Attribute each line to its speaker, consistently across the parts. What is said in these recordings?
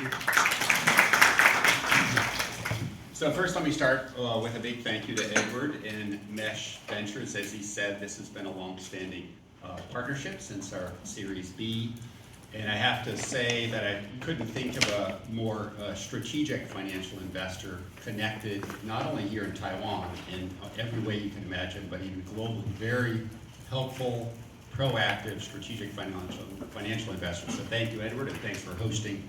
Speaker 1: you. So first, let me start with a big thank you to Edward and Mesh Ventures. As he said, this has been a long-standing partnership since our Series B. And I have to say that I couldn't think of a more strategic financial investor connected, not only here in Taiwan in every way you can imagine, but even globally. Very helpful, proactive, strategic financial investor. So thank you, Edward, and thanks for hosting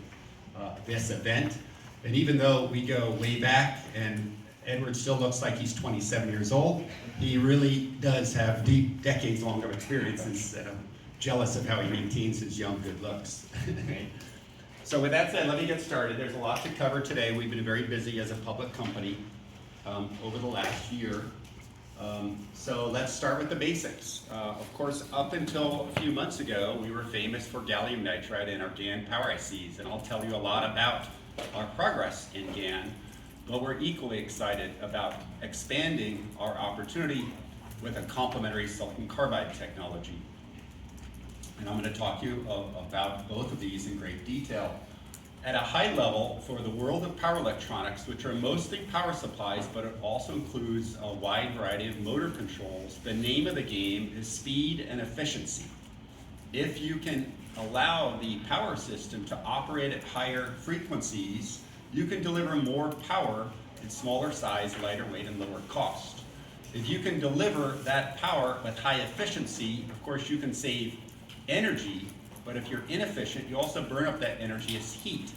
Speaker 1: this event. And even though we go way back, and Edward still looks like he's 27 years old, he really does have deep, decades-long of experiences, and I'm jealous of how he maintains his young, good looks. So with that said, let me get started. There's a lot to cover today. We've been very busy as a public company over the last year. So let's start with the basics. Of course, up until a few months ago, we were famous for gallium nitride in our GaN power ICs, and I'll tell you a lot about our progress in GaN, but we're equally excited about expanding our opportunity with a complementary silicon carbide technology. And I'm going to talk to you about both of these in great detail. At a high level, for the world of power electronics, which are mostly power supplies, but it also includes a wide variety of motor controls, the name of the game is speed and efficiency. If you can allow the power system to operate at higher frequencies, you can deliver more power in smaller size, lighter weight, and lower cost. If you can deliver that power with high efficiency, of course you can save energy, but if you're inefficient, you also burn up that energy as heat,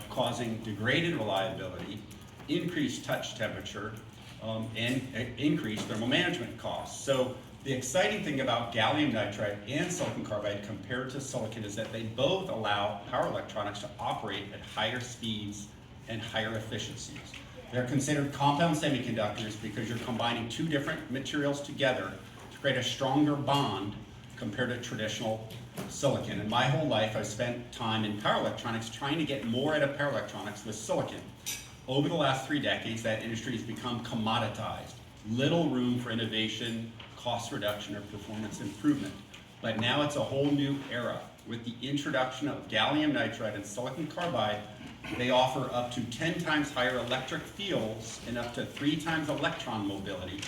Speaker 1: causing degraded reliability, increased touch temperature, and increased thermal management costs. So the exciting thing about gallium nitride and silicon carbide compared to silicon is that they both allow power electronics to operate at higher speeds and higher efficiencies. They're considered compound semiconductors because you're combining two different materials together to create a stronger bond compared to traditional silicon. And my whole life I've spent time in power electronics trying to get more out of power electronics with silicon. Over the last 3 decades, that industry has become commoditized. Little room for innovation, cost reduction, or performance improvement. But now it's a whole new era. With the introduction of gallium nitride and silicon carbide, they offer up to 10 times higher electric fields and up to 3 times electron mobility.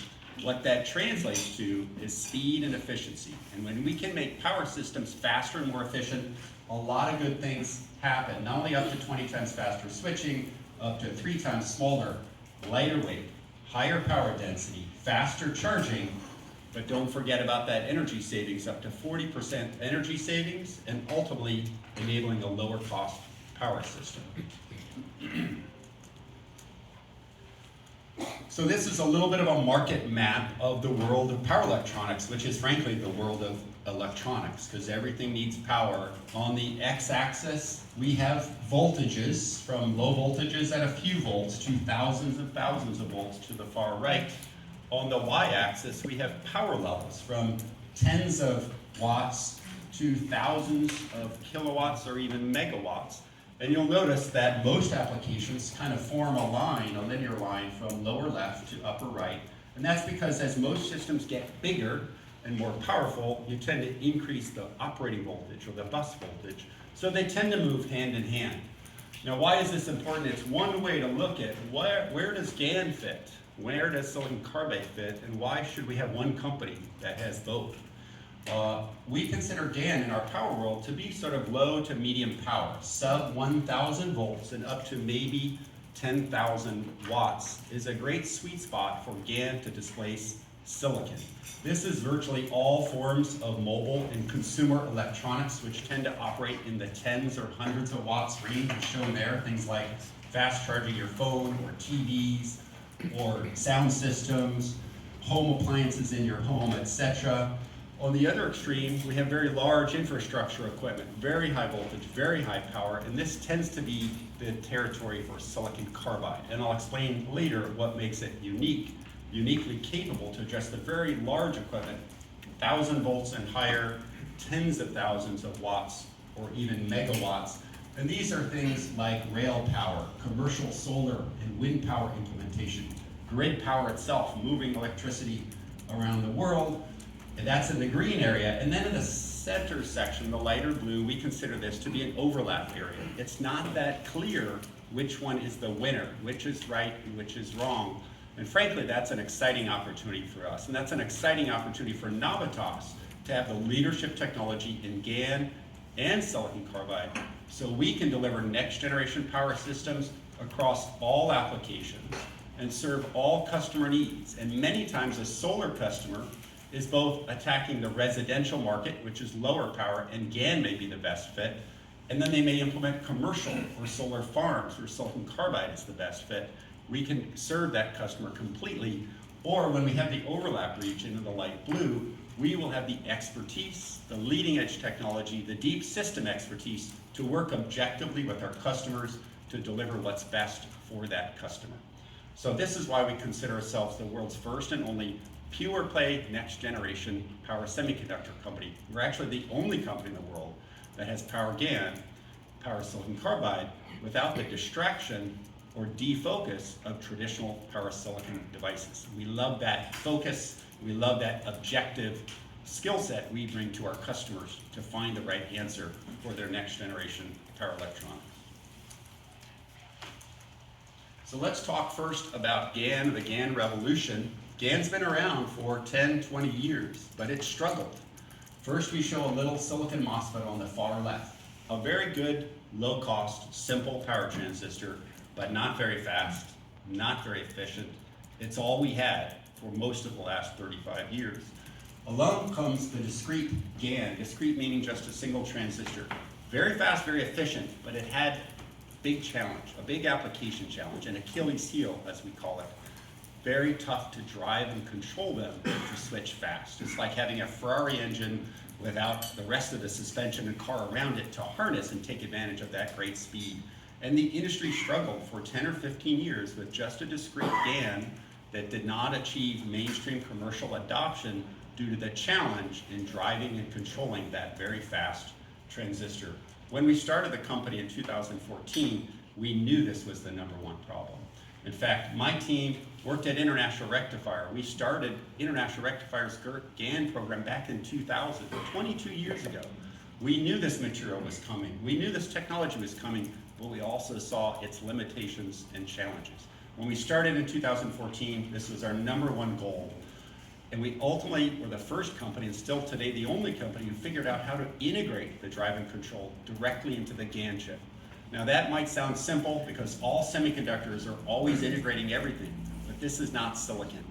Speaker 1: What that translates to is speed and efficiency. And when we can make power systems faster and more efficient, a lot of good things happen. Not only up to 20 times faster switching, up to 3 times smaller, lighter weight, higher power density, faster charging, but don't forget about that energy savings, up to 40% energy savings, and ultimately enabling a lower cost power system. So this is a little bit of a market map of the world of power electronics, which is frankly the world of electronics, because everything needs power. On the x-axis, we have voltages, from low voltages at a few volts to thousands and thousands of volts to the far right. On the y-axis, we have power levels from tens of watts to thousands of kilowatts or even megawatts. And you'll notice that most applications kind of form a line, a linear line, from lower left to upper right. And that's because as most systems get bigger and more powerful, you tend to increase the operating voltage or the bus voltage. So they tend to move hand in hand. Now, why is this important? It's one way to look at where does GaN fit? Where does silicon carbide fit? And why should we have one company that has both? We consider GaN in our power world to be sort of low to medium power, sub 1,000 volts and up to maybe 10,000 watts is a great sweet spot for GaN to displace silicon. This is virtually all forms of mobile and consumer electronics, which tend to operate in the tens or hundreds of watts range, as shown there. Things like fast charging your phone or TVs or sound systems, home appliances in your home, etc. On the other extreme, we have very large infrastructure equipment, very high voltage, very high power, and this tends to be the territory for silicon carbide. And I'll explain later what makes it uniquely capable to address the very large equipment, 1,000 volts and higher, tens of thousands of watts, or even megawatts. And these are things like rail power, commercial solar and wind power implementation, grid power itself, moving electricity around the world, and that's in the green area. And then in the center section, the lighter blue, we consider this to be an overlap area. It's not that clear which one is the winner, which is right and which is wrong. And frankly, that's an exciting opportunity for us. And that's an exciting opportunity for Navitas to have the leadership technology in GaN and silicon carbide, so we can deliver next generation power systems across all applications and serve all customer needs. And many times a solar customer is both attacking the residential market, which is lower power, and GaN may be the best fit, and then they may implement commercial or solar farms where silicon carbide is the best fit. We can serve that customer completely, or when we have the overlap region in the light blue, we will have the expertise, the leading edge technology, the deep system expertise to work objectively with our customers to deliver what's best for that customer. So this is why we consider ourselves the world's first and only pure play next generation power semiconductor company. We're actually the only company in the world that has power GaN, power silicon carbide, without the distraction or defocus of traditional power silicon devices. We love that focus, we love that objective skill set we bring to our customers to find the right answer for their next generation power electronics. So let's talk first about GaN, the GaN revolution. GaN's been around for 10, 20 years, but it's struggled. First, we show a little silicon MOSFET on the far left. A very good, low-cost, simple power transistor, but not very fast, not very efficient. It's all we had for most of the last 35 years. Along comes the discrete GaN, discrete meaning just a single transistor. Very fast, very efficient, but it had a big challenge, a big application challenge, an Achilles heel, as we call it. Very tough to drive and control them to switch fast. It's like having a Ferrari engine without the rest of the suspension and car around it to harness and take advantage of that great speed. And the industry struggled for 10 or 15 years with just a discrete GaN that did not achieve mainstream commercial adoption due to the challenge in driving and controlling that very fast transistor. When we started the company in 2014, we knew this was the #1 problem. In fact, my team worked at International Rectifier. We started International Rectifier's GaN program back in 2000, 22 years ago. We knew this material was coming. We knew this technology was coming, but we also saw its limitations and challenges. When we started in 2014, this was our #1 goal. And we ultimately were the first company, and still today the only company, who figured out how to integrate the drive and control directly into the GaN chip. Now that might sound simple because all semiconductors are always integrating everything, but this is not silicon.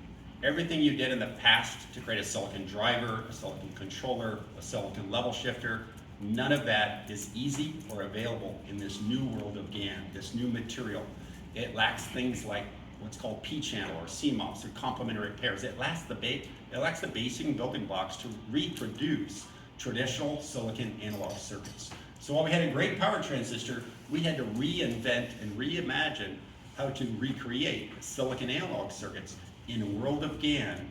Speaker 1: Everything you did in the past to create a silicon driver, a silicon controller, a silicon level shifter, none of that is easy or available in this new world of GaN, this new material. It lacks things like what's called P-channel or CMOS or complementary pairs. It lacks the basic building blocks to reproduce traditional silicon analog circuits. So while we had a great power transistor, we had to reinvent and reimagine how to recreate silicon analog circuits in a world of GaN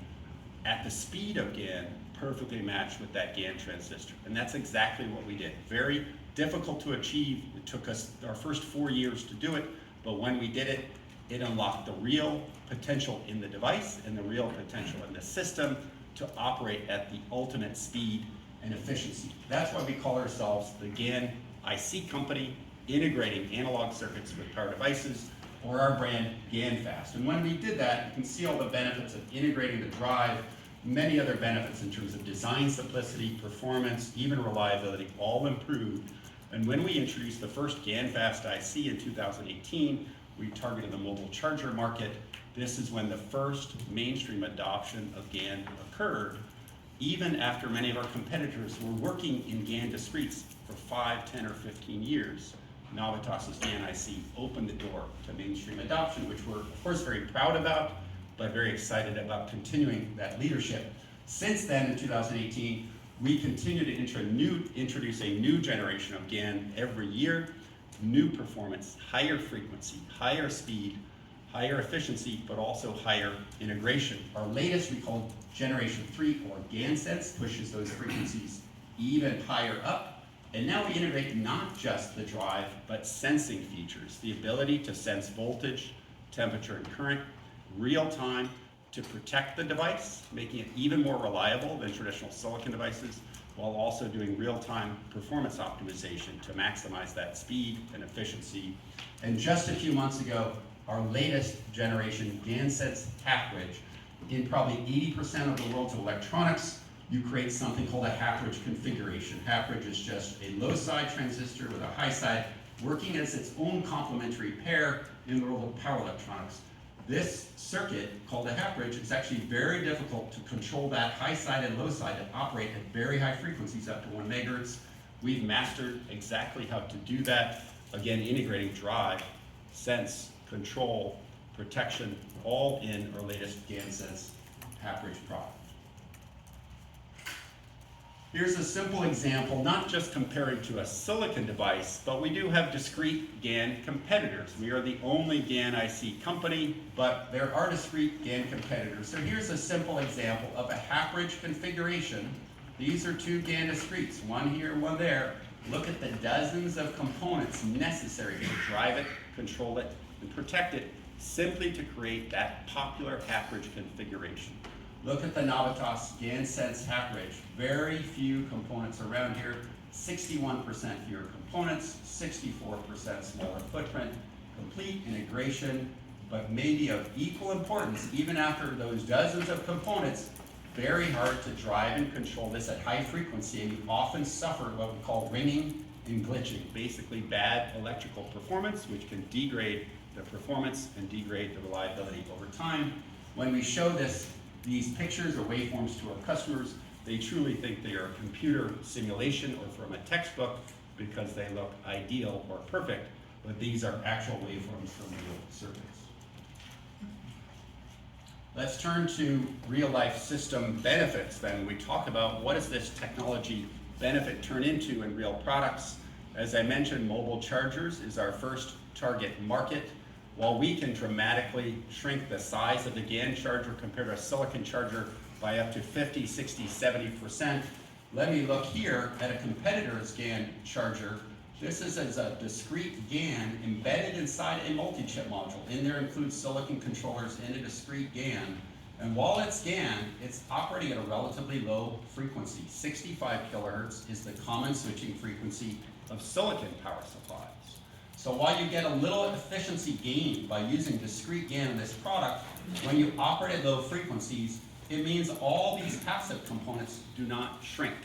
Speaker 1: at the speed of GaN, perfectly matched with that GaN transistor. And that's exactly what we did. Very difficult to achieve. It took us our first 4 years to do it, but when we did it, it unlocked the real potential in the device and the real potential in the system to operate at the ultimate speed and efficiency. That's why we call ourselves the GaN IC company, integrating analog circuits with power devices, or our brand GaNFast. And when we did that, you can see all the benefits of integrating the drive, many other benefits in terms of design simplicity, performance, even reliability, all improved. And when we introduced the first GaNFast IC in 2018, we targeted the mobile charger market. This is when the first mainstream adoption of GaN occurred, even after many of our competitors were working in GaN discretes for 5, 10, or 15 years. Navitas' GaN IC opened the door to mainstream adoption, which we're of course very proud about, but very excited about continuing that leadership. Since then, in 2018, we continue to introduce a new generation of GaN every year. New performance, higher frequency, higher speed, higher efficiency, but also higher integration. Our latest, we call Generation 3, or GaNSense, pushes those frequencies even higher up. And now we integrate not just the drive, but sensing features, the ability to sense voltage, temperature, and current, real time, to protect the device, making it even more reliable than traditional silicon devices, while also doing real-time performance optimization to maximize that speed and efficiency. And just a few months ago, our latest generation GeneSiC half bridge, in probably 80% of the world's electronics, you create something called a half bridge configuration. Half bridge is just a low side transistor with a high side working as its own complementary pair in the world of power electronics. This circuit, called a half bridge, is actually very difficult to control that high side and low side and operate at very high frequencies up to 1 megahertz. We've mastered exactly how to do that. Again, integrating drive, sense, control, protection, all in our latest GeneSiC half bridge product. Here's a simple example, not just comparing to a silicon device, but we do have discrete GaN competitors. We are the only GaN IC company, but there are discrete GaN competitors. So here's a simple example of a half bridge configuration. These are two GaN discretes, one here, one there. Look at the dozens of components necessary to drive it, control it, and protect it, simply to create that popular half bridge configuration. Look at the Navitas GeneSiC half bridge. Very few components around here, 61% fewer components, 64% smaller footprint, complete integration, but maybe of equal importance, even after those dozens of components, very hard to drive and control this at high frequency, and you often suffer what we call ringing and glitching, basically bad electrical performance, which can degrade the performance and degrade the reliability over time. When we show these pictures or waveforms to our customers, they truly think they are a computer simulation or from a textbook because they look ideal or perfect, but these are actual waveforms from real circuits. Let's turn to real-life system benefits then. We talk about what does this technology benefit turn into in real products. As I mentioned, mobile chargers is our first target market. While we can dramatically shrink the size of the GaN charger compared to a silicon charger by up to 50, 60, 70%, let me look here at a competitor's GaN charger. This is as a discrete GaN embedded inside a multi-chip module. In there includes silicon controllers and a discrete GaN. And while it's GaN, it's operating at a relatively low frequency. 65 kilohertz is the common switching frequency of silicon power supplies. So while you get a little efficiency gain by using discrete GaN in this product, when you operate at low frequencies, it means all these passive components do not shrink.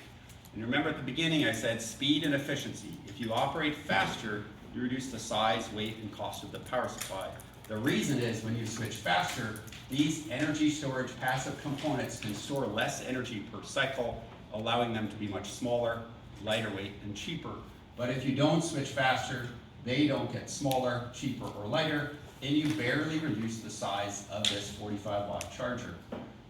Speaker 1: And remember at the beginning I said speed and efficiency. If you operate faster, you reduce the size, weight, and cost of the power supply. The reason is when you switch faster, these energy storage passive components can store less energy per cycle, allowing them to be much smaller, lighter weight, and cheaper. But if you don't switch faster, they don't get smaller, cheaper, or lighter, and you barely reduce the size of this 45-watt charger.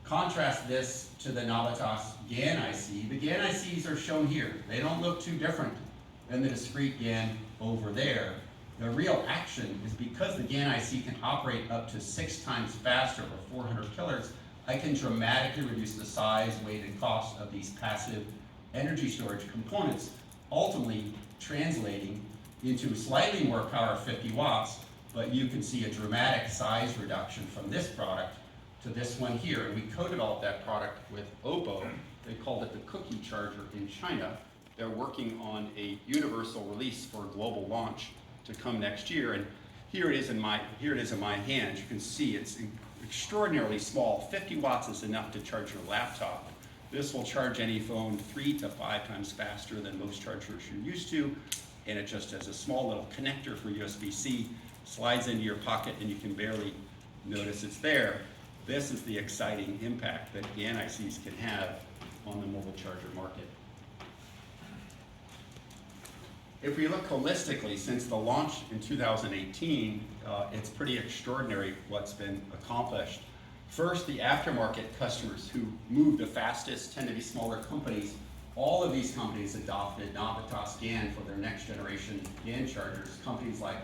Speaker 1: Contrast this to the Navitas GaN IC. The GaN ICs are shown here. They don't look too different than the discrete GaN over there. The real action is because the GaN IC can operate up to 6 times faster, or 400 kilohertz, I can dramatically reduce the size, weight, and cost of these passive energy storage components, ultimately translating into slightly more power, 50 watts, but you can see a dramatic size reduction from this product to this one here. And we co-developed that product with Oppo. They called it the cookie charger in China. They're working on a universal release for a global launch to come next year. And here it is in my hand. You can see it's extraordinarily small. 50 watts is enough to charge your laptop. This will charge any phone 3 to 5 times faster than most chargers you're used to. And it just has a small little connector for USB-C, slides into your pocket, and you can barely notice it's there. This is the exciting impact that GaN ICs can have on the mobile charger market. If we look holistically, since the launch in 2018, it's pretty extraordinary what's been accomplished. First, the aftermarket customers who move the fastest tend to be smaller companies. All of these companies adopted Navitas GaN for their next generation GaN chargers. Companies like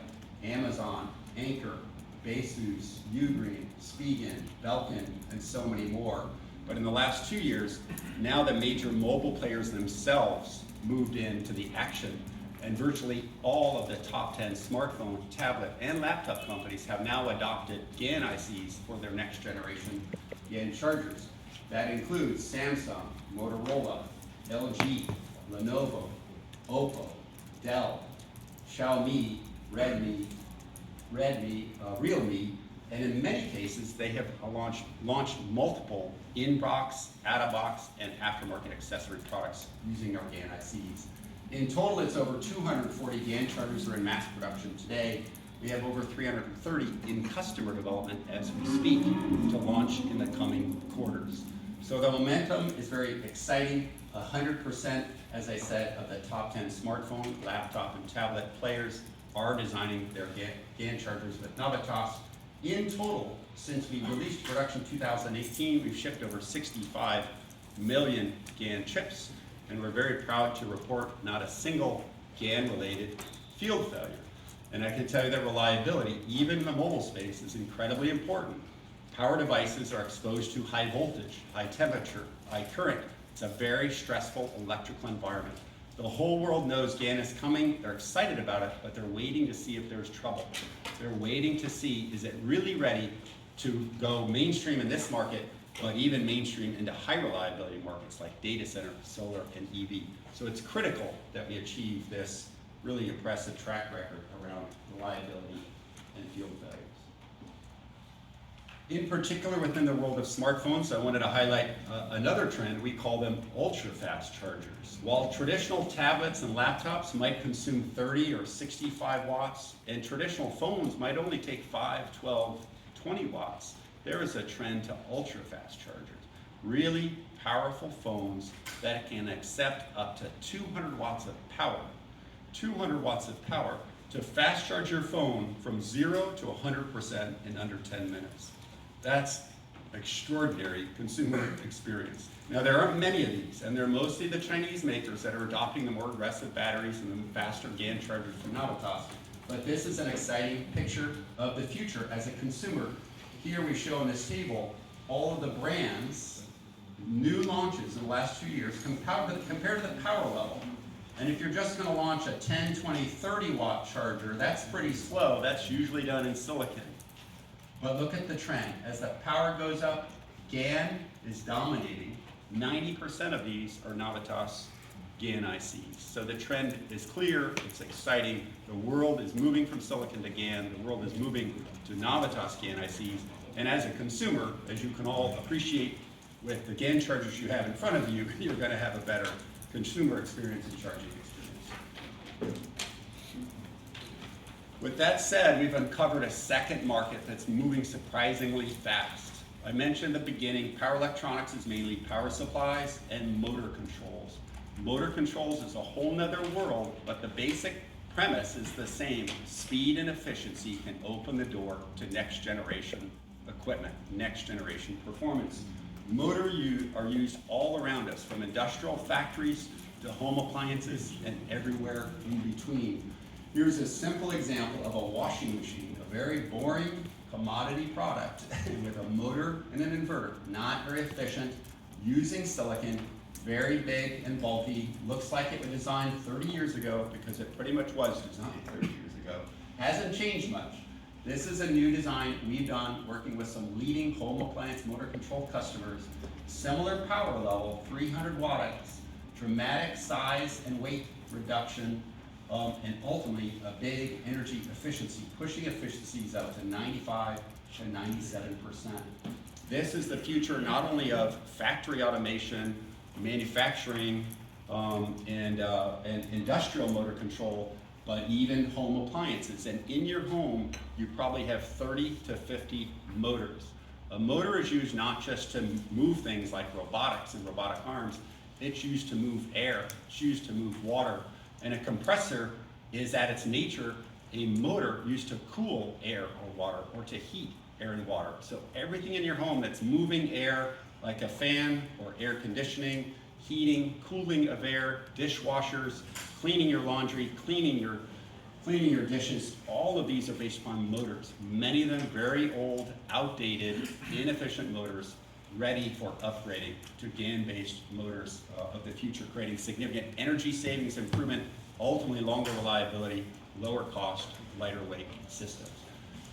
Speaker 1: Amazon, Anker, Baseus, Ugreen, Spigen, Belkin, and so many more. But in the last 2 years, now the major mobile players themselves moved into the action, and virtually all of the top 10 smartphone, tablet, and laptop companies have now adopted GaN ICs for their next generation GaN chargers. That includes Samsung, Motorola, LG, Lenovo, Oppo, Dell, Xiaomi, Redmi, Realme, and in many cases, they have launched multiple in-box, out-of-box, and aftermarket accessory products using our GaN ICs. In total, it's over 240 GaN chargers that are in mass production today. We have over 330 in customer development as we speak to launch in the coming quarters. So the momentum is very exciting. 100%, as I said, of the top 10 smartphone, laptop, and tablet players are designing their GaN chargers with Navitas. In total, since we released production 2018, we've shipped over 65 million GaN chips, and we're very proud to report not a single GaN-related field failure. And I can tell you that reliability, even in the mobile space, is incredibly important. Power devices are exposed to high voltage, high temperature, high current. It's a very stressful electrical environment. The whole world knows GaN is coming, they're excited about it, but they're waiting to see if there's trouble. They're waiting to see, is it really ready to go mainstream in this market, but even mainstream into high reliability markets like data center, solar, and EV. So it's critical that we achieve this really impressive track record around reliability and field failures. In particular, within the world of smartphones, I wanted to highlight another trend. We call them ultra-fast chargers. While traditional tablets and laptops might consume 30 or 65 watts, and traditional phones might only take 5, 12, 20 watts, there is a trend to ultra-fast chargers. Really powerful phones that can accept up to 200 watts of power. 200 watts of power to fast charge your phone from 0 to 100% in under 10 minutes. That's extraordinary consumer experience. Now, there aren't many of these, and they're mostly the Chinese makers that are adopting the more aggressive batteries and the faster GaN chargers from Navitas. But this is an exciting picture of the future as a consumer. Here we show in this table all of the brands, new launches in the last 2 years, compared to the power level. And if you're just going to launch a 10, 20, 30 watt charger, that's pretty slow. That's usually done in silicon. But look at the trend. As the power goes up, GaN is dominating. 90% of these are Navitas GaN ICs. So the trend is clear, it's exciting. The world is moving from silicon to GaN. The world is moving to Navitas GaN ICs. And as a consumer, as you can all appreciate, with the GaN chargers you have in front of you, you're going to have a better consumer experience and charging experience. With that said, we've uncovered a second market that's moving surprisingly fast. I mentioned at the beginning, power electronics is mainly power supplies and motor controls. Motor controls is a whole nother world, but the basic premise is the same. Speed and efficiency can open the door to next generation equipment, next generation performance. Motors are used all around us, from industrial factories to home appliances and everywhere in between. Here's a simple example of a washing machine, a very boring commodity product with a motor and an inverter, not very efficient, using silicon, very big and bulky, looks like it was designed 30 years ago because it pretty much was designed 30 years ago. Hasn't changed much. This is a new design we've done working with some leading home appliance motor control customers. Similar power level, 300 watts, dramatic size and weight reduction, and ultimately a big energy efficiency, pushing efficiencies up to 95 to 97%. This is the future not only of factory automation, manufacturing, and industrial motor control, but even home appliances. And in your home, you probably have 30 to 50 motors. A motor is used not just to move things like robotics and robotic arms, it's used to move air, it's used to move water. And a compressor is at its nature a motor used to cool air or water, or to heat air and water. So everything in your home that's moving air, like a fan or air conditioning, heating, cooling of air, dishwashers, cleaning your laundry, cleaning your dishes, all of these are based upon motors. Many of them very old, outdated, inefficient motors, ready for upgrading to GaN-based motors of the future, creating significant energy savings improvement, ultimately longer reliability, lower cost, lighter weight systems.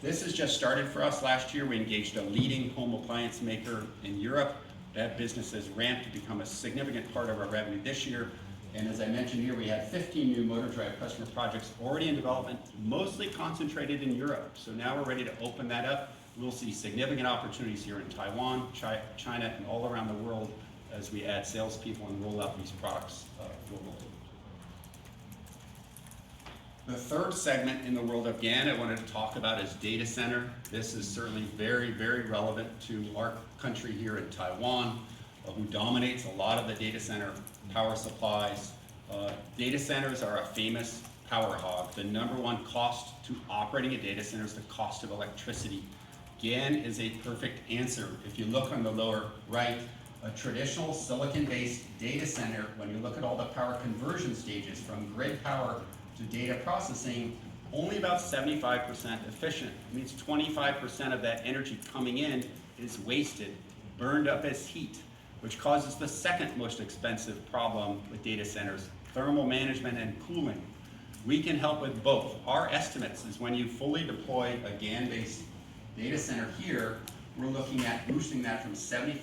Speaker 1: This has just started for us last year. We engaged a leading home appliance maker in Europe That business has ramped to become a significant part of our revenue this year. And as I mentioned here, we have 15 new motor drive customer projects already in development, mostly concentrated in Europe. So now we're ready to open that up. We'll see significant opportunities here in Taiwan, China, and all around the world as we add salespeople and roll out these products globally. The third segment in the world of GaN I wanted to talk about is data center. This is certainly very, very relevant to our country here in Taiwan, who dominates a lot of the data center power supplies. Data centers are a famous power hog. The number one cost to operating a data center is the cost of electricity. GaN is a perfect answer. If you look on the lower right, a traditional silicon-based data center, when you look at all the power conversion stages from grid power to data processing, only about 75% efficient. It means 25% of that energy coming in is wasted, burned up as heat, which causes the second most expensive problem with data centers, thermal management and cooling. We can help with both. Our estimates is when you fully deploy a GaN-based data center here, we're looking at boosting that from 75%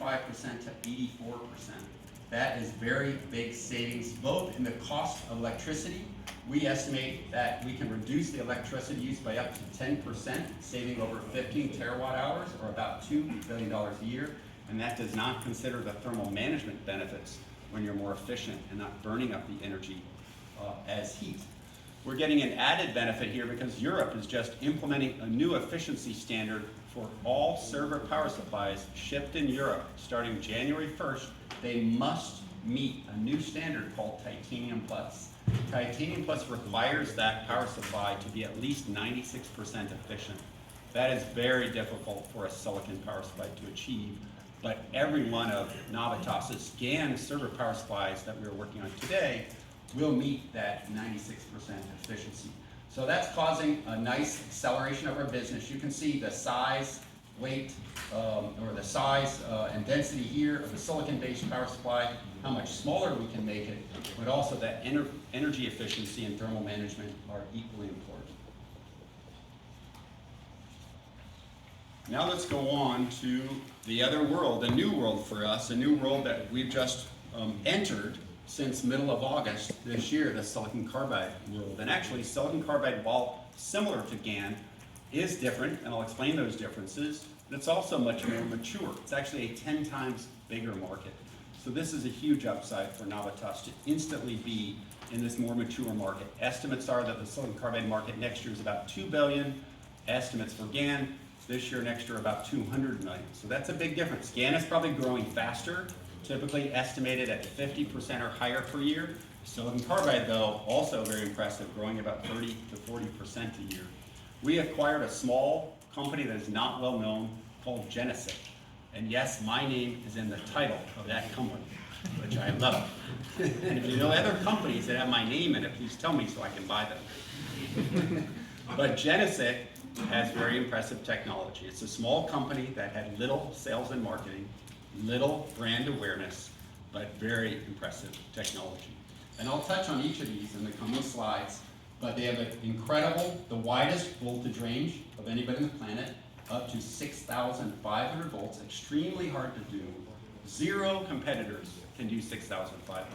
Speaker 1: to 84%. That is very big savings, both in the cost of electricity. We estimate that we can reduce the electricity use by up to 10%, saving over 15 terawatt hours, or about $2 billion a year. And that does not consider the thermal management benefits when you're more efficient and not burning up the energy as heat. We're getting an added benefit here because Europe is just implementing a new efficiency standard for all server power supplies shipped in Europe starting January 1st. They must meet a new standard called Titanium Plus. Titanium Plus requires that power supply to be at least 96% efficient. That is very difficult for a silicon power supply to achieve, but every one of Navitas's GaN server power supplies that we're working on today will meet that 96% efficiency. So that's causing a nice acceleration of our business. You can see the size, weight, or the size and density here of the silicon-based power supply, how much smaller we can make it, but also that energy efficiency and thermal management are equally important. Now let's go on to the other world, a new world for us, a new world that we've just entered since middle of August this year, the silicon carbide world. And actually, silicon carbide, while similar to GaN, is different, and I'll explain those differences, but it's also much more mature. It's actually a 10 times bigger market. So this is a huge upside for Navitas to instantly be in this more mature market. Estimates are that the silicon carbide market next year is about $2 billion. Estimates for GaN this year, next year, about $200 million. So that's a big difference. GaN is probably growing faster, typically estimated at 50% or higher per year. Silicon carbide, though, also very impressive, growing about 30 to 40% a year. We acquired a small company that is not well known called GeneSiC. And yes, my name is in the title of that company, which I love. And if you know other companies that have my name in it, please tell me so I can buy them. But GeneSiC has very impressive technology. It's a small company that had little sales and marketing, little brand awareness, but very impressive technology. And I'll touch on each of these in the coming slides, but they have an incredible, the widest voltage range of anybody on the planet, up to 6,500 volts, extremely hard to do. 0 competitors can do 6,500.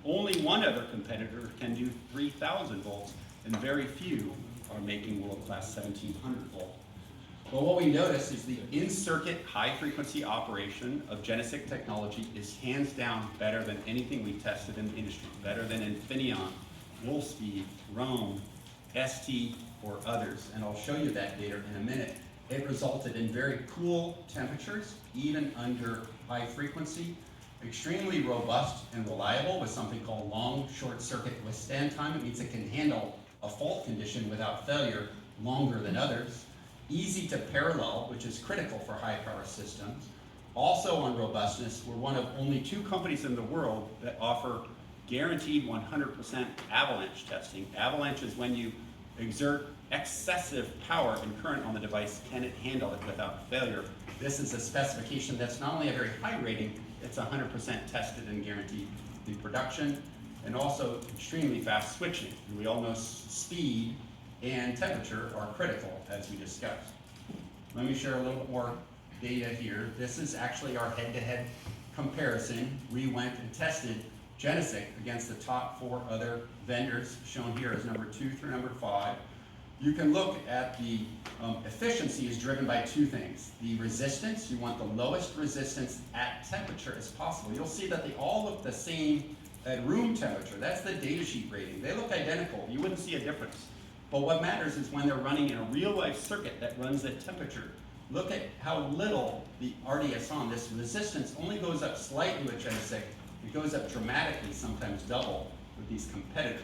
Speaker 1: Only one other competitor can do 3,000 volts, and very few are making world-class 1,700 volt. But what we notice is the in-circuit high-frequency operation of GeneSiC technology is hands down better than anything we tested in the industry, better than Infineon, Wolfspeed, Rohm, ST, or others. And I'll show you that data in a minute. It resulted in very cool temperatures, even under high frequency, extremely robust and reliable with something called long short circuit withstand time. It means it can handle a fault condition without failure longer than others. Easy to parallel, which is critical for high power systems. Also on robustness, we're one of only 2 companies in the world that offer guaranteed 100% avalanche testing. Avalanche is when you exert excessive power and current on the device, can it handle it without failure? This is a specification that's not only a very high rating, it's 100% tested and guaranteed in production, and also extremely fast switching. And we all know speed and temperature are critical, as we discussed. Let me share a little bit more data here. This is actually our head-to-head comparison, we went and tested GeneSiC against the top 4 other vendors, shown here as number 2 through number 5. You can look at the efficiency is driven by 2 things. The resistance, you want the lowest resistance at temperature as possible. You'll see that they all look the same at room temperature. That's the datasheet rating. They look identical. You wouldn't see a difference. But what matters is when they're running in a real-life circuit that runs at temperature. Look at how little the RDS on. This resistance only goes up slightly with GeneSiC. It goes up dramatically, sometimes double, with these competitors.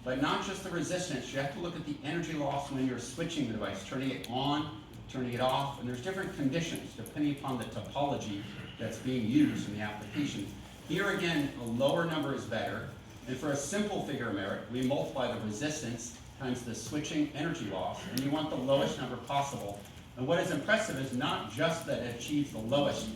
Speaker 1: But not just the resistance, you have to look at the energy loss when you're switching the device, turning it on, turning it off, and there's different conditions depending upon the topology that's being used in the application. Here again, a lower number is better, and for a simple figure of merit, we multiply the resistance times the switching energy loss, and you want the lowest number possible. And what is impressive is not just that it achieves the lowest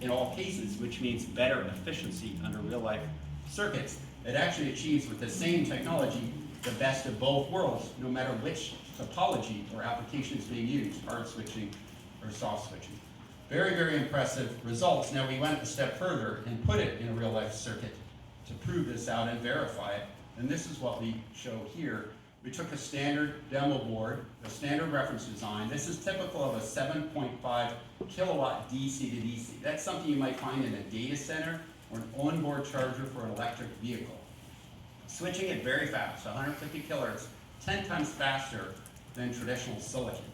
Speaker 1: in all cases, which means better efficiency under real-life circuits. It actually achieves with the same technology the best of both worlds, no matter which topology or application is being used, hard switching or soft switching. Very, very impressive results. Now we went a step further and put it in a real-life circuit to prove this out and verify it. And this is what we show here. We took a standard demo board, a standard reference design. This is typical of a 7.5 kilowatt DC to DC. That's something you might find in a data center or an onboard charger for an electric vehicle. Switching it very fast, 150 kilohertz, 10 times faster than traditional silicon.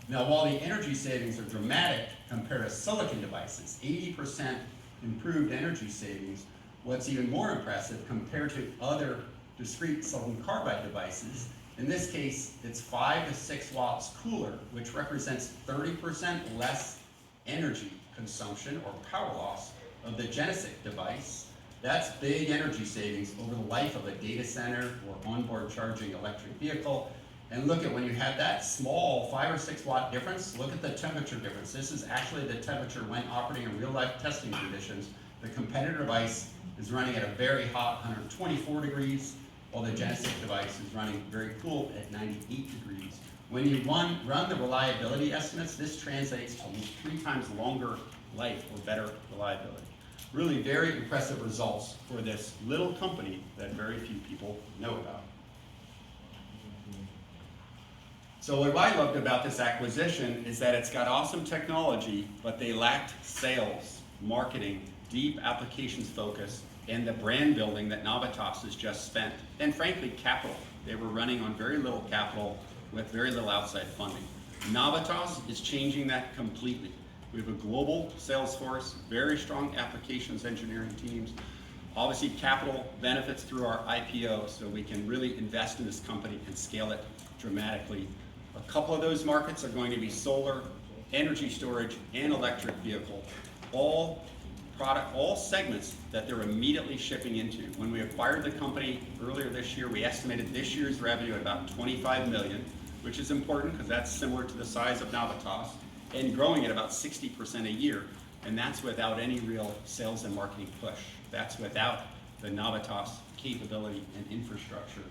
Speaker 1: Now, while the energy savings are dramatic compared to silicon devices, 80% improved energy savings, what's even more impressive compared to other discrete silicon carbide devices, in this case, it's 5 to 6 watts cooler, which represents 30% less energy consumption or power loss of the GeneSiC device. That's big energy savings over the life of a data center or onboard charging electric vehicle. And look at when you have that small 5 or 6 watt difference, look at the temperature difference. This is actually the temperature when operating in real life testing conditions. The competitor device is running at a very hot 124 degrees, while the GeneSiC device is running very cool at 98 degrees. When you run the reliability estimates, this translates to 3 times longer life or better reliability. Really very impressive results for this little company that very few people know about. So what I loved about this acquisition is that it's got awesome technology, but they lacked sales, marketing, deep applications focus, and the brand building that Navitas has just spent, and frankly, capital. They were running on very little capital with very little outside funding. Navitas is changing that completely. We have a global sales force, very strong applications engineering teams, obviously capital benefits through our IPO, so we can really invest in this company and scale it dramatically. A couple of those markets are going to be solar, energy storage, and electric vehicle. All segments that they're immediately shipping into. When we acquired the company earlier this year, we estimated this year's revenue at about 25 million, which is important because that's similar to the size of Navitas, and growing at about 60% a year. And that's without any real sales and marketing push. That's without the Navitas capability and infrastructure.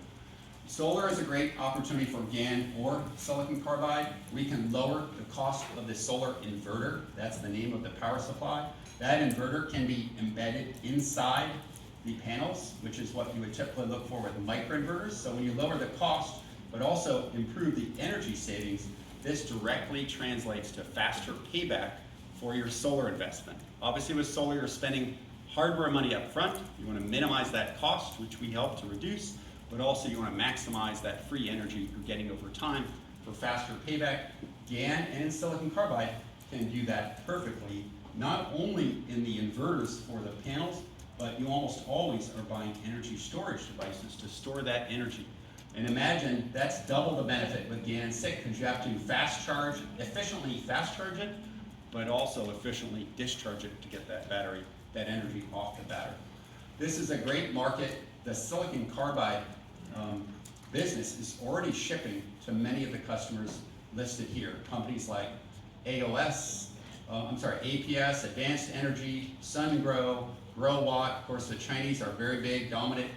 Speaker 1: Solar is a great opportunity for GaN or silicon carbide. We can lower the cost of the solar inverter. That's the name of the power supply. That inverter can be embedded inside the panels, which is what you would typically look for with microinverters. So when you lower the cost, but also improve the energy savings, this directly translates to faster payback for your solar investment. Obviously with solar, you're spending hardware money up front. You want to minimize that cost, which we help to reduce, but also you want to maximize that free energy you're getting over time for faster payback. GaN and silicon carbide can do that perfectly, not only in the inverters for the panels, but you almost always are buying energy storage devices to store that energy. And imagine that's double the benefit with GaN and SiC, because you have to efficiently fast charge it, but also efficiently discharge it to get that battery, that energy off the battery. This is a great market. The silicon carbide business is already shipping to many of the customers listed here. Companies like APS, Advanced Energy, SunGrow, GrowWatt. Of course, the Chinese are very big, dominant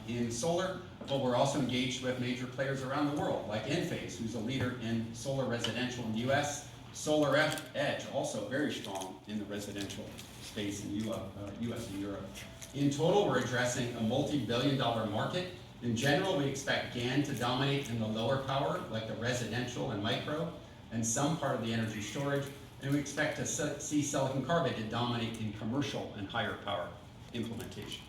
Speaker 1: in solar, but we're also engaged with major players around the world, like Enphase, who's a leader in solar residential in the US, Solar edge, also very strong in the residential space in US and Europe. In total, we're addressing a multi-billion-dollar market. In general, we expect GaN to dominate in the lower power, like the residential and micro, and some part of the energy storage. And we expect to see silicon carbide to dominate in commercial and higher power implementations.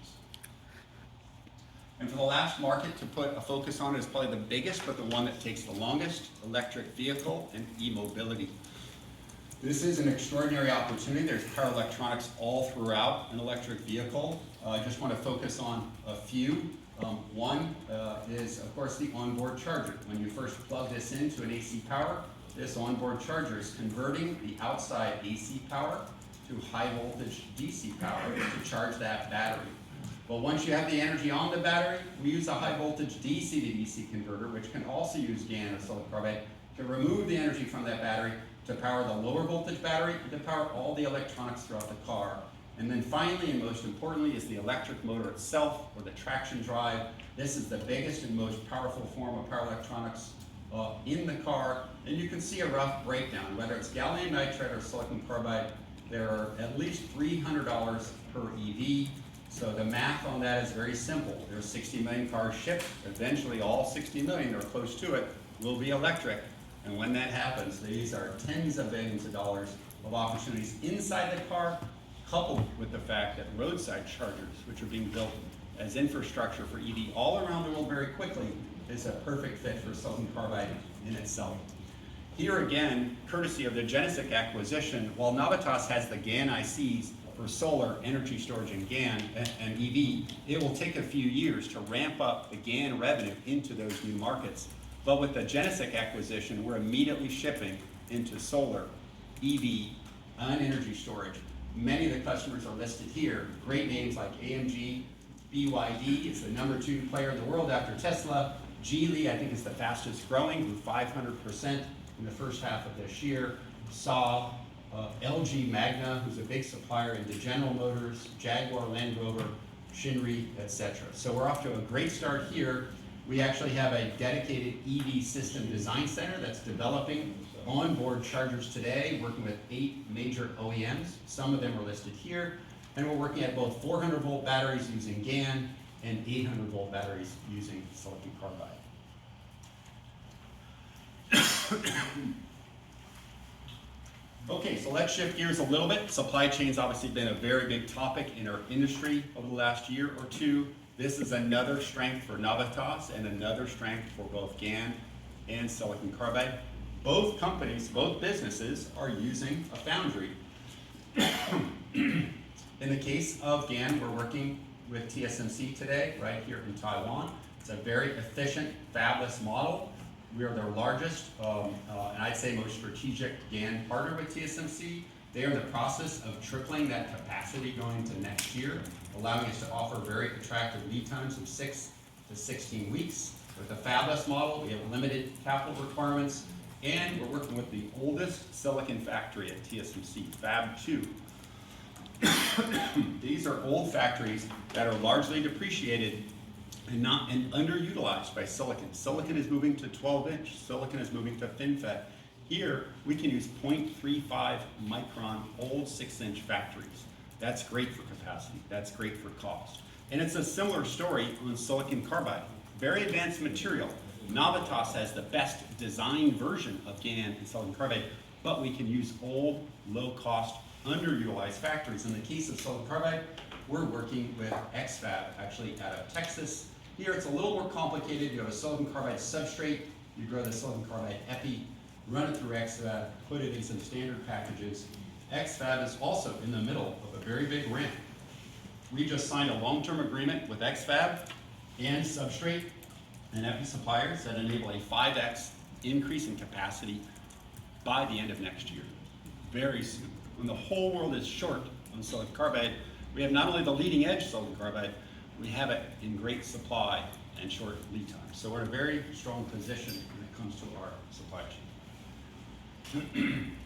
Speaker 1: And for the last market to put a focus on is probably the biggest, but the one that takes the longest, electric vehicle and e-mobility. This is an extraordinary opportunity. There's power electronics all throughout an electric vehicle. I just want to focus on a few. One is, of course, the onboard charger. When you first plug this into an AC power, this onboard charger is converting the outside AC power to high voltage DC power to charge that battery. But once you have the energy on the battery, we use a high voltage DC to DC converter, which can also use GaN or silicon carbide to remove the energy from that battery to power the lower voltage battery and to power all the electronics throughout the car. And then finally, and most importantly, is the electric motor itself, or the traction drive. This is the biggest and most powerful form of power electronics in the car. And you can see a rough breakdown. Whether it's gallium nitride or silicon carbide, there are at least $300 per EV. So the math on that is very simple. There's 60 million cars shipped. Eventually, all 60 million or close to it will be electric. And when that happens, these are tens of billions of dollars of opportunities inside the car, coupled with the fact that roadside chargers, which are being built as infrastructure for EV all around the world very quickly, is a perfect fit for silicon carbide in itself. Here again, courtesy of the GeneSiC acquisition, while Navitas has the GaN ICs for solar, energy storage, and GaN and EV, it will take a few years to ramp up the GaN revenue into those new markets. But with the GeneSiC acquisition, we're immediately shipping into solar, EV, and energy storage. Many of the customers are listed here. Great names like AMG, BYD is the #2 player in the world after Tesla. Geely, I think, is the fastest growing, grew 500% in the first half of this year. Saw LG Magna, who's a big supplier into General Motors, Jaguar Land Rover, Shinry, etc. So we're off to a great start here. We actually have a dedicated EV system design center that's developing onboard chargers today, working with 8 major OEMs. Some of them are listed here. And we're working at both 400 volt batteries using GaN and 800 volt batteries using silicon carbide. Okay, so let's shift gears a little bit. Supply chain's obviously been a very big topic in our industry over the last year or two. This is another strength for Navitas and another strength for both GaN and silicon carbide. Both companies, both businesses are using a foundry. In the case of GaN, we're working with TSMC today, right here in Taiwan. It's a very efficient, fabless model. We are their largest, and I'd say most strategic GaN partner with TSMC. They are in the process of tripling that capacity going into next year, allowing us to offer very attractive lead times of 6 to 16 weeks. With the fabless model, we have limited capital requirements, and we're working with the oldest silicon factory at TSMC, Fab 2. These are old factories that are largely depreciated and underutilized by silicon. Silicon is moving to 12-inch. Silicon is moving to FinFET. Here, we can use 0.35 micron old 6-inch factories. That's great for capacity. That's great for cost. And it's a similar story on silicon carbide. Very advanced material. Navitas has the best design version of GaN and silicon carbide, but we can use old, low-cost, underutilized factories. In the case of silicon carbide, we're working with X-Fab, actually out of Texas. Here it's a little more complicated. You have a silicon carbide substrate, you grow the silicon carbide epi, run it through X-Fab, put it in some standard packages. X-Fab is also in the middle of a very big ramp. We just signed a long-term agreement with X-Fab and substrate and epi suppliers that enable a 5x increase in capacity by the end of next year, very soon. When the whole world is short on silicon carbide, we have not only the leading edge silicon carbide, we have it in great supply and short lead time. So we're in a very strong position when it comes to our supply chain.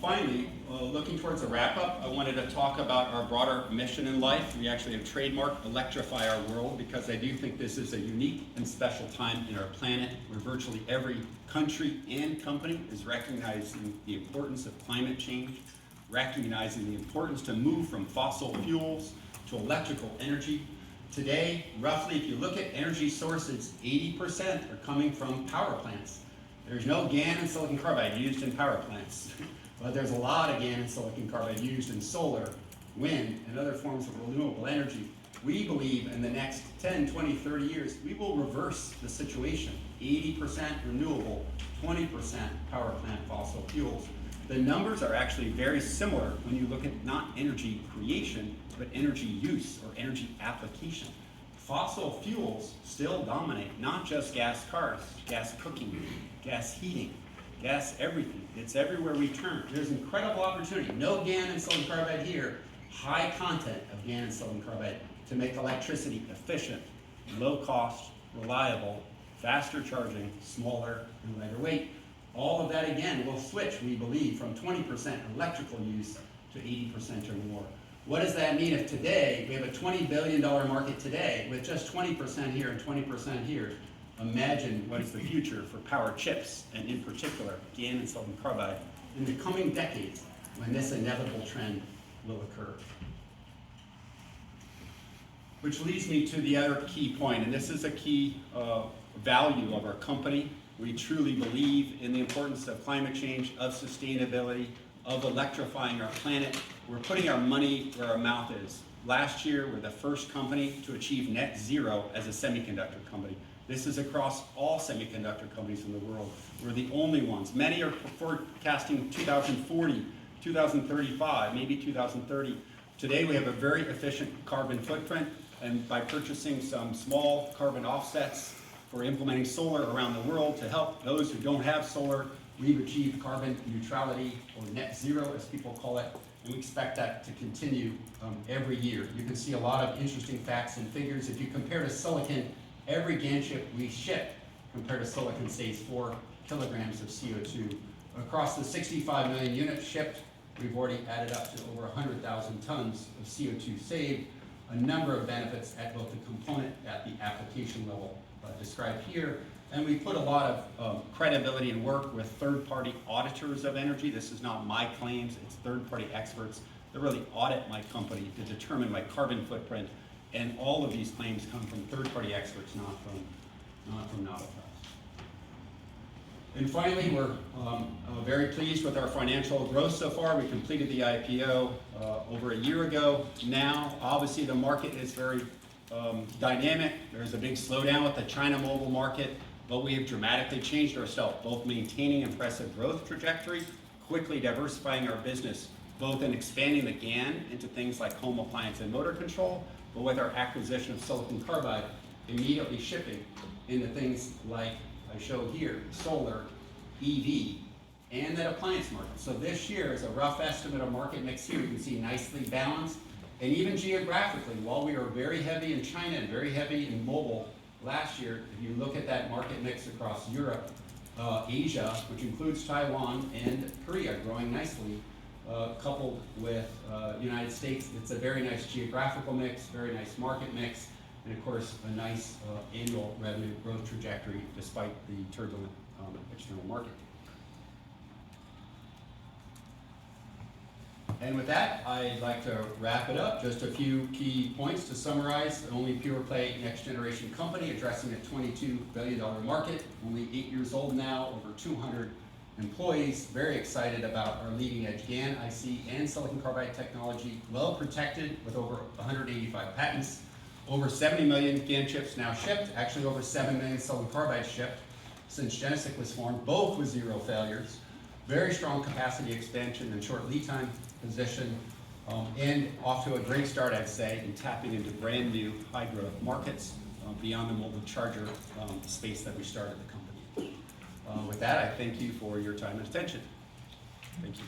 Speaker 1: Finally, looking towards a wrap-up, I wanted to talk about our broader mission in life. We actually have trademarked Electrify Our World because I do think this is a unique and special time in our planet where virtually every country and company is recognizing the importance of climate change, recognizing the importance to move from fossil fuels to electrical energy. Today, roughly, if you look at energy sources, 80% are coming from power plants. There's no GaN and silicon carbide used in power plants, but there's a lot of GaN and silicon carbide used in solar, wind, and other forms of renewable energy. We believe in the next 10, 20, 30 years, we will reverse the situation. 80% renewable, 20% power plant fossil fuels. The numbers are actually very similar when you look at not energy creation, but energy use or energy application. Fossil fuels still dominate, not just gas cars, gas cooking, gas heating, gas everything. It's everywhere we turn. There's incredible opportunity. No GaN and silicon carbide here. High content of GaN and silicon carbide to make electricity efficient, low cost, reliable, faster charging, smaller, and lighter weight. All of that, again, will switch, we believe, from 20% electrical use to 80% or more. What does that mean if today, we have a $20 billion market today with just 20% here and 20% here? Imagine what is the future for power chips, and in particular, GaN and silicon carbide, in the coming decades when this inevitable trend will occur. Which leads me to the other key point, and this is a key value of our company. We truly believe in the importance of climate change, of sustainability, of electrifying our planet. We're putting our money where our mouth is. Last year, we're the first company to achieve net zero as a semiconductor company. This is across all semiconductor companies in the world. We're the only ones. Many are forecasting 2040, 2035, maybe 2030. Today, we have a very efficient carbon footprint, and by purchasing some small carbon offsets for implementing solar around the world to help those who don't have solar, we've achieved carbon neutrality, or net zero as people call it, and we expect that to continue every year. You can see a lot of interesting facts and figures. If you compare to silicon, every GaN chip we ship compared to silicon saves 4 kilograms of CO2. Across the 65 million units shipped, we've already added up to over 100,000 tons of CO2 saved, a number of benefits at both the component at the application level described here. And we put a lot of credibility and work with third-party auditors of energy. This is not my claims, it's third-party experts that really audit my company to determine my carbon footprint. And all of these claims come from third-party experts, not from Navitas. And finally, we're very pleased with our financial growth so far. We completed the IPO over a year ago. Now, obviously, the market is very dynamic. There's a big slowdown with the China mobile market, but we have dramatically changed ourselves, both maintaining impressive growth trajectory, quickly diversifying our business, both in expanding the GaN into things like home appliance and motor control, but with our acquisition of silicon carbide, immediately shipping into things like I showed here, solar, EV, and that appliance market. So this year is a rough estimate of market mix here. You can see nicely balanced. And even geographically, while we were very heavy in China and very heavy in mobile last year, if you look at that market mix across Europe, Asia, which includes Taiwan and Korea growing nicely, coupled with United States, it's a very nice geographical mix, very nice market mix, and of course a nice annual revenue growth trajectory despite the turbulent external market. And with that, I'd like to wrap it up. Just a few key points to summarize. The only pure play next generation company addressing a $22 billion market, only 8 years old now, over 200 employees, very excited about our leading edge GaN, IC, and silicon carbide technology, well protected with over 185 patents, over 70 million GaN chips now shipped, actually over 7 million silicon carbide shipped since GeneSiC was formed, both with 0 failures. Very strong capacity expansion and short lead time position, and off to a great start, I'd say, in tapping into brand new high growth markets beyond the mobile charger space that we started the company. With that, I thank you for your time and attention. Thank you.